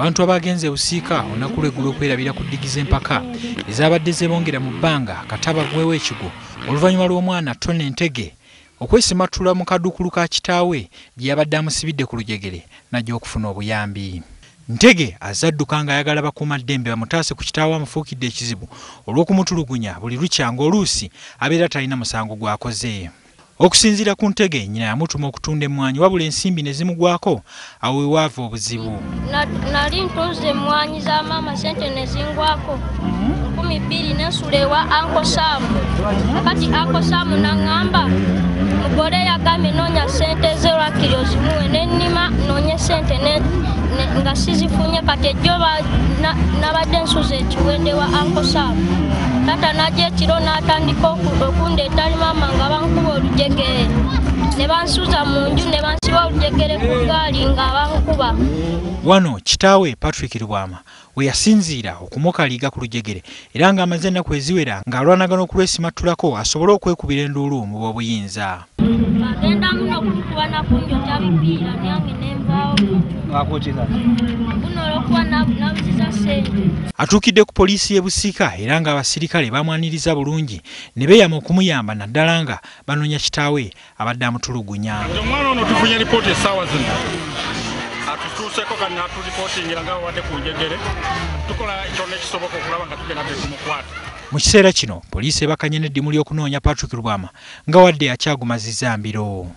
Abantu abagenze Busiika olunaku lw'eggulo okwerabira ku ddigize empaka ezabadde zeebongera mu bbanga Kataba gwewo ekigo oluvannyuma lw'omwana Tony Ntege okwesimatula mu kadukulu ka kitaawe gye yabadde amusibidde ku lujegere najja okufuna obuyambi. Ntege azadduka ng'ayagala bakuumaddembe bamutaase ku kitaawe amufuukidde ekizibu olw'okumutulugunya buli lukyanga oluusi abeera talina musango gw'akoze. Okusinziira ku Ntege, nnyina yamutuma okutunda emmwanyi wabula ensimbi ne zimugwako awo we waava obuzibu. Nali ntunze emmwanyi za maama sente ne zingwako 200 n'ensula ewa Uncle Sam. Kati Uncle Sam n'aŋŋamba mugole yagambye noonya sente ze lwakiri ozimuwe n'ennima noonye sente nga sizifunye kati ejjo nabadde nsuza ekiwende wa Uncle Sam. Tata najja ekiro n'atandika okundeeta maama nga bankuba olujegere ne bansuza mu nju ne bansiba olujegere ku gaali nga bankuba. Wano kitaawe Patrick Lubwama we yasinziira okumukaliga ku lujegere era ng'amaze ennaku eziwera ng'alwanagana okulwesimattulako asobole okwekubira enduulu mu bw'obuyinza. Agenda muno okukuba nakunjota bipiira nange nenvaawo. Atuukidde ku poliisi y'e Busiika era ng'abasirikale bamwaniriza bulungi ne beeyama okumuyamba naddala nga banoonya kitaawe abadde amutulugunya. Omwana ono tufunye lipoota essaawa zino. Atutuuseko kati n'atulipootingira nga wadde ku njegere. Tukola kyonna ekisoboka okulaba nga tugenda tumukwata. Mu kiseera kino poliisi ebakanye n'eddimu ly'okunoonya Patrick Lubwama nga wadde akyagumazizza mbiro.